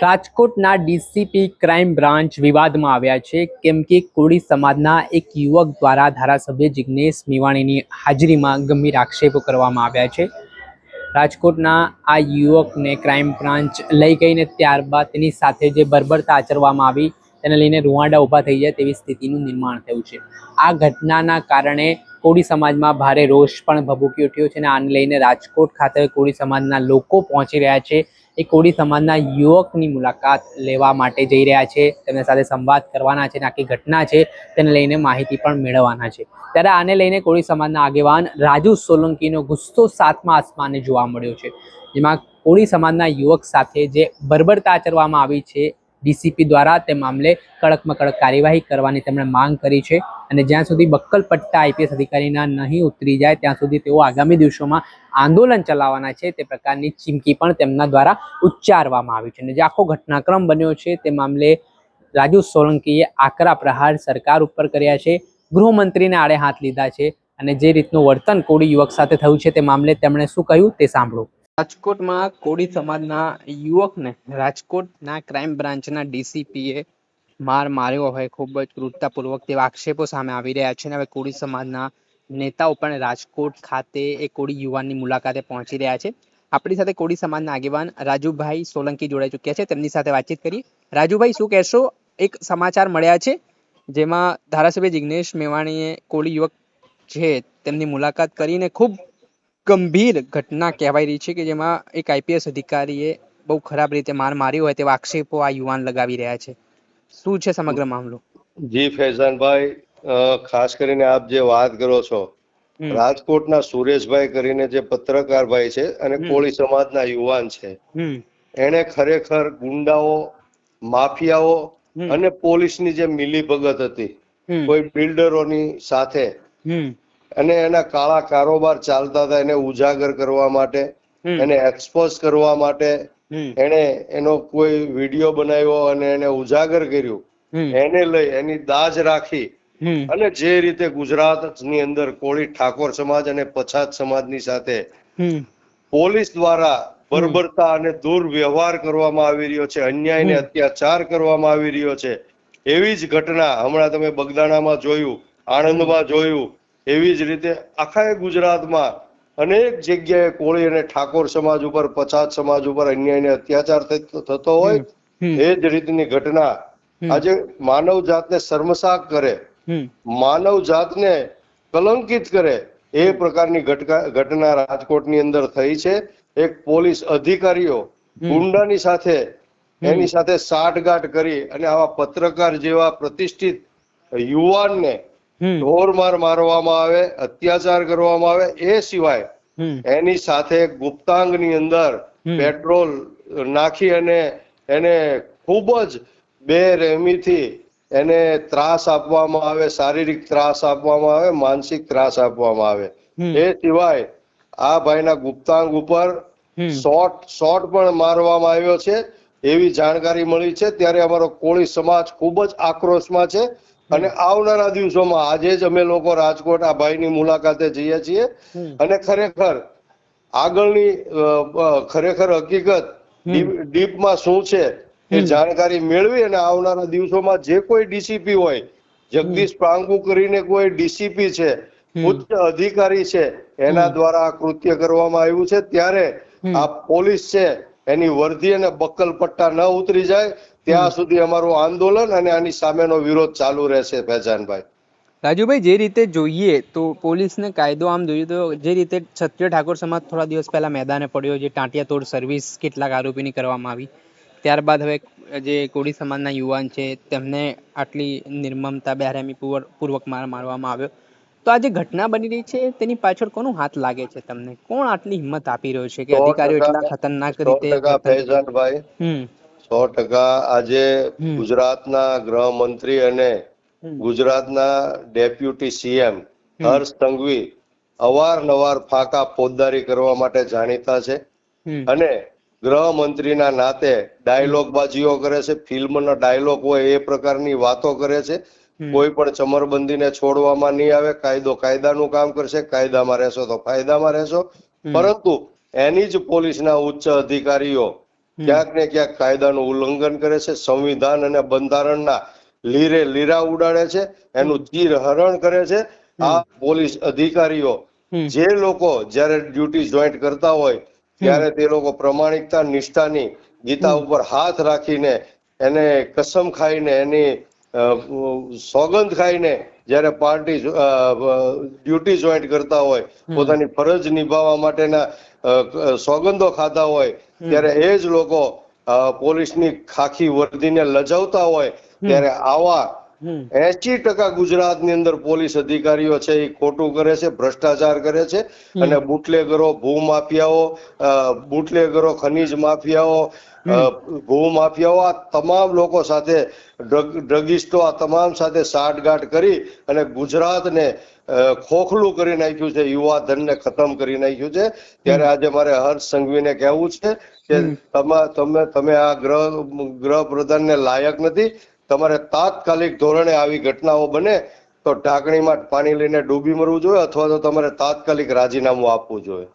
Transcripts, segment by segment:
રાજકોટના DCP crime branch વિવાદમાં આવ્યા છે કેમ કે કોળી સમાજના એક યુવક દ્વારા ધારાસભ્ય જિગ્નેશ મેવાણીની હાજરીમાં ગંભીર આક્ષેપો કરવામાં આવ્યા છે। રાજકોટના આ યુવકને ક્રાઇમ બ્રાન્ચ લઈ ગઈને ત્યારબાદ તેની સાથે જે બર્બરતા આચરવામાં આવી તેને લઈને રૂવાડા ઊભા થઈ જાય તેવી સ્થિતિનું નિર્માણ થયું છે। આ ઘટનાના કારણે કોળી સમાજમાં ભારે રોષ પણ ભભૂકી ઉઠ્યો છે અને આને લઈને રાજકોટ ખાતે કોળી સમાજના લોકો પહોંચી રહ્યા છે। એ કોળી સમાજના યુવકની મુલાકાત લેવા માટે જઈ રહ્યા છે, તેમની સાથે સંવાદ કરવાના છે અને આખી ઘટના છે તેને લઈને માહિતી પણ મેળવવાના છે। ત્યારે આને લઈને કોળી સમાજના આગેવાન રાજુ સોલંકીનો ગુસ્સો સાતમા આસમાને જોવા મળ્યો છે, જેમાં કોળી સમાજના યુવક સાથે જે બર્બરતા આચરવામાં આવી છે ડીસીપી દ્વારા તે મામલે કડકમાં કડક કાર્યવાહી કરવાની તેમણે માંગ કરી છે અને જ્યાં સુધી બક્કલ પટ્ટા આઈપીએસ અધિકારીના નહીં ઉતરી જાય ત્યાં સુધી તેઓ આગામી દિવસોમાં આંદોલન ચલાવવાના છે તે પ્રકારની ચીમકી પણ તેમના દ્વારા ઉચ્ચારવામાં આવી છે। અને જે આખો ઘટનાક્રમ બન્યો છે તે મામલે રાજુ સોલંકીએ આકરા પ્રહાર સરકાર ઉપર કર્યા છે, ગૃહમંત્રીને આડે હાથ લીધા છે અને જે રીતનું વર્તન કોળી યુવક સાથે થયું છે તે મામલે તેમણે શું કહ્યું તે સાંભળો। રાજકોટમાં કોળી સમાજના યુવકને રાજકોટના ક્રાઇમ બ્રાન્ચના ડીસીપીએ માર્યો હોય ખૂબ જ ક્રૂરતાપૂર્વક તેવા આક્ષેપો સામે આવી રહ્યા છે અને હવે કોળી સમાજના નેતાઓ પણ રાજકોટ ખાતે એ કોળી યુવાનની મુલાકાતે પહોંચી રહ્યા છે। આપણી સાથે કોળી સમાજના આગેવાન રાજુભાઈ સોલંકી જોડાઈ ચૂક્યા છે, તેમની સાથે વાતચીત કરી। રાજુભાઈ, શું કહેશો? એક સમાચાર મળ્યા છે જેમાં ધારાસભ્ય જિગ્નેશ મેવાણીએ કોળી યુવક છે તેમની મુલાકાત કરીને ખૂબ ગંભીર ઘટના કહેવાય રહી છે કે જેમાં એક આઈપીએસ અધિકારીએ બહુ ખરાબ રીતે માર્યો હોય તેવા આક્ષેપો આ યુવાન લગાવી રહ્યા છે। શું છે સમગ્ર મામલો? જી ફૈઝાનભાઈ, ખાસ કરીને આપ જે વાત કરો છો, રાજકોટના સુરેશભાઈ કરીને જે પત્રકાર ભાઈ છે અને કોળી સમાજના યુવાન છે, એને ખરેખર ગુંડાઓ, માફિયાઓ અને પોલીસની જે મિલીભગત હતી કોઈ બિલ્ડરોની સાથે અને એના કાળા કારોબાર ચાલતા હતા એને ઉજાગર કરવા માટે, એને એક્સપોઝ કરવા માટે એને એનો કોઈ વિડીયો બનાવ્યો અને એને ઉજાગર કર્યું, એને લઈ એની દાજ રાખી અને જે રીતે ગુજરાતની અંદર કોળી ઠાકોર સમાજ અને પછાત સમાજની સાથે પોલીસ દ્વારા બર્બરતા અને દુર્વ્યવહાર કરવામાં આવી રહ્યો છે, અન્યાય ને અત્યાચાર કરવામાં આવી રહ્યો છે, એવી જ ઘટના હમણાં તમે બગદાણામાં જોયું, આણંદમાં જોયું, એવી જ રીતે આખા ગુજરાતમાં અનેક જગ્યાએ કોળી અને ઠાકોર સમાજ ઉપર, પછાત સમાજ ઉપર અન્યાય ને અત્યાચાર થતો હોય એ જ રીતની ઘટના આજે માનવ જાતને શર્મસાર કરે, માનવ જાતને કલંકિત કરે એ પ્રકારની ઘટના રાજકોટની અંદર થઈ છે। એક પોલીસ અધિકારીઓ ગુંડાની સાથે એની સાથે સાઠગાંઠ કરી અને આવા પત્રકાર જેવા પ્રતિષ્ઠિત યુવાનને ઢોરમાર મારવામાં આવે, અત્યાચાર કરવામાં આવે, એ સિવાય એની સાથે ગુપ્તાંગની અંદર પેટ્રોલ નાખી અને એને ખૂબ જ બેરહેમીથી એને ત્રાસ આપવામાં આવે, શારીરિક ત્રાસ આપવામાં આવે, માનસિક ત્રાસ આપવામાં આવે। એ સિવાય આ ભાઈના ગુપ્તાંગ ઉપર શોટ પણ મારવામાં આવ્યો છે એવી જાણકારી મળી છે। ત્યારે અમારો કોળી સમાજ ખૂબ જ આક્રોશમાં છે અને આવનારા દિવસોમાં આજે જ અમે લોકો રાજકોટ આ ભાઈની મુલાકાતે જઈએ છીએ અને ખરેખર આગળની ખરેખર હકીકત ડીપમાં શું છે એ જાણકારી મેળવી અને આવનારા દિવસોમાં જે કોઈ ડીસીપી હોય, જગદીશ પ્રાંગુ કરીને કોઈ ડીસીપી છે, ઉચ્ચ અધિકારી છે, એના દ્વારા આ કૃત્ય કરવામાં આવ્યું છે, ત્યારે આ પોલીસ છે એની વર્દી અને બક્કલ પટ્ટા ન ઉતરી જાય ત્યાં સુધી અમારું આંદોલન અને આની સામેનો વિરોધ ચાલુ રહેશે। ફૈઝાનભાઈ, રાજુભાઈ, જે રીતે જોઈએ તો પોલીસને કાયદો આમ જોઈએ તો જે રીતે ક્ષત્રિય ઠાકોર સમાજ થોડા દિવસ પહેલા મેદાને પડ્યો, જે ટાંટિયા તોડ સર્વિસ કેટલાક આરોપીની કરવામાં આવી, ત્યારબાદ હવે જે કોળી સમાજના યુવાન છે તેમને આટલી નિર્મમતા બેરહેમી પૂર્વક મારવામાં આવ્યો, તો આ જે ઘટના બની રહી છે તેની પાછળ કોનો હાથ લાગે છે તમને? કોણ આટલી હિંમત આપી રહ્યો છે કે અધિકારીઓ એટલા ખતરનાક રીતે? ફૈઝાનભાઈ, 100% આજે ગુજરાતના ગૃહમંત્રી અને ગુજરાતના ડેપ્યુટી સીએમ હર્ષ સંઘવી અવારનવાર ફાંકા ફોજદારી કરવા માટે જાણીતા છે અને ગૃહમંત્રીના નાતે ડાયલોગબાજીઓ કરે છે, ફિલ્મનો ડાયલોગ હોય એ પ્રકારની વાતો કરે છે। કોઈ પણ ચમરબંધીને છોડવામાં નહીં આવે, કાયદો કાયદાનું કામ કરશે, કાયદામાં રહેશો તો ફાયદામાં રહેશો, પરંતુ એની જ પોલીસના ઉચ્ચ અધિકારીઓ ક્યાંક ને ક્યાંક કાયદાનું ઉલ્લંઘન કરે છે, સંવિધાન અને બંધારણના લીરા ઉડાડે છે, એનું ચીરહરણ કરે છે. આ પોલીસ અધિકારીઓ જે લોકો જયારે ડ્યુટી જોઈન્ટ કરતા હોય ત્યારે તે લોકો પ્રમાણિકતા નિષ્ઠાની ગીતા ઉપર હાથ રાખીને એને કસમ ખાઈને એની સોગંદ ખાઈને જયારે પાર્ટી ડ્યુટી જોઈન્ટ કરતા હોય, પોતાની ફરજ નિભાવવા માટેના સોગંદો ખાતા હોય, ત્યારે એ જ લોકો પોલીસની ખાખી વર્દીને લજાવતા હોય ત્યારે આવા 80% ગુજરાતની અંદર પોલીસ અધિકારીઓ છે એ ખોટું કરે છે, ભ્રષ્ટાચાર કરે છે. અને બુટલેગરો, બુટલેગરો, ખનીજ માફિયાઓ, ભૂમાફિયાઓ, આ તમામ લોકો સાથે, ડ્રગિસ્ટો, આ તમામ સાથે સાઠગાંઠ કરી અને ગુજરાતને ખોખલું કરી નાખ્યું છે, યુવા ધનને ખતમ કરી નાખ્યું છે. ત્યારે આજે મારે હર્ષ સંઘવીને કહેવું છે કે તમે આ ગૃહ પ્રધાનને લાયક નથી. તમારે તાત્કાલિક ધોરણે આવી ઘટનાઓ બને તો ઢાંકણીમાં પાણી લઈને ડૂબી મરવું જોઈએ અથવા તો તમારે તાત્કાલિક રાજીનામું આપવું જોઈએ.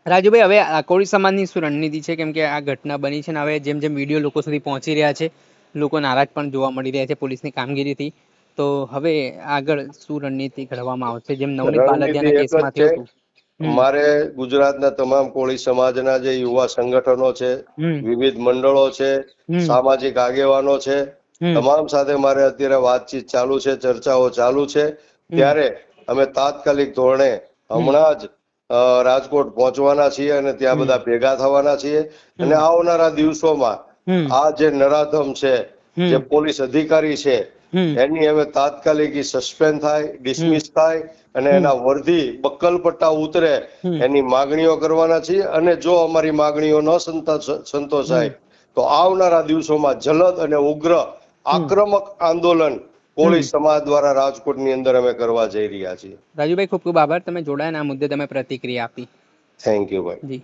રાજુભાઈ, હવે કોળી સમાજની શું રણનીતિ છે? કેમ કે આ ઘટના બની છે ને હવે જેમ જેમ વિડીયો લોકો સુધી પહોંચી રહ્યા છે, લોકો નારાજ પણ જોવા મળી રહ્યા છે પોલીસની કામગીરીથી. તો હવે આગળ શું રણનીતિ ઘડવામાં આવશે, જેમ નવનીત બાલદિયાના કેસમાં થયું હતું? મારે ગુજરાતના તમામ કોળી સમાજના જે યુવા સંગઠનો છે, વિવિધ મંડળો છે, સામાજિક આગેવાનો છે, તમામ સાથે મારે અત્યારે વાતચીત ચાલુ છે, ચર્ચાઓ ચાલુ છે. ત્યારે અમે તાત્કાલિક ધોરણે હમણાં જ રાજકોટ પહોંચવાના છીએ અને ત્યાં બધા ભેગા થવાના છીએ. અને આવનારા દિવસોમાં આ જે નરાધમ છે, જે પોલીસ અધિકારી છે, એની હવે તાત્કાલિક સસ્પેન્ડ થાય, ડિસમિસ થાય અને એના વર્ધી બક્કલ પટ્ટા ઉતરે એની માગણીઓ કરવાના છીએ. અને જો અમારી માગણીઓ ન સંતોષાય તો આવનારા દિવસોમાં જલદ અને ઉગ્ર આક્રમક આંદોલન કોળી સમાજ દ્વારા રાજકોટની અંદર અમે કરવા જઈ રહ્યા છીએ. રાજુભાઈ, ખૂબ ખૂબ આભાર, તમે જોડાયા આ મુદ્દે તમે પ્રતિક્રિયા આપી. થેન્ક યુ ભાઈ. જી.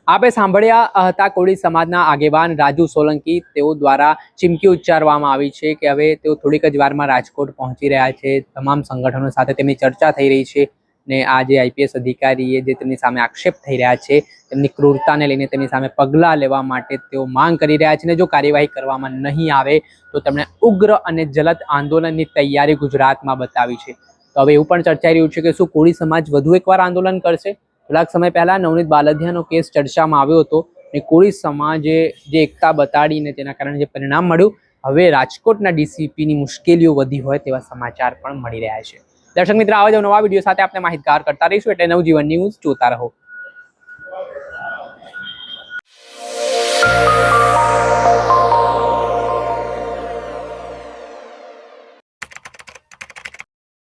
આપણે સાંભળ્યા હતા કોળી સમાજના આગેવાન રાજુ સોલંકી. તેઓ દ્વારા ચીમકી ઉચ્ચારવામાં આવી છે કે હવે તેઓ થોડીક જ વારમાં રાજકોટ પહોંચી રહ્યા છે. તમામ સંગઠનો સાથે તેમની ચર્ચા થઈ રહી છે ને આ જે આઈપીએસ અધિકારીએ જે તેમની સામે આક્ષેપ થઈ રહ્યા છે, તેમની ક્રૂરતાને લઈને તેમની સામે પગલાં લેવા માટે તેઓ માંગ કરી રહ્યા છે. ને જો કાર્યવાહી કરવામાં નહીં આવે તો તેમણે ઉગ્ર અને જલદ આંદોલનની તૈયારી ગુજરાતમાં બતાવી છે. તો હવે એવું પણ ચર્ચાઈ રહ્યું છે કે શું કોળી સમાજ વધુ એકવાર આંદોલન કરશે? થોડાક સમય પહેલા નવનીત બાલદિયાનો કેસ ચર્ચામાં આવ્યો હતો અને કોળી સમાજે જે એકતા બતાડીને તેના કારણે જે પરિણામ મળ્યું, હવે રાજકોટના ડીસીપીની મુશ્કેલીઓ વધી હોય તેવા સમાચાર પણ મળી રહ્યા છે. દર્શક મિત્ર, આવા જ નવા વિડીયો સાથે આપણે માહિતગાર કરતા રહીશું, એટલે નવજીવન ન્યૂઝ જોતા રહો.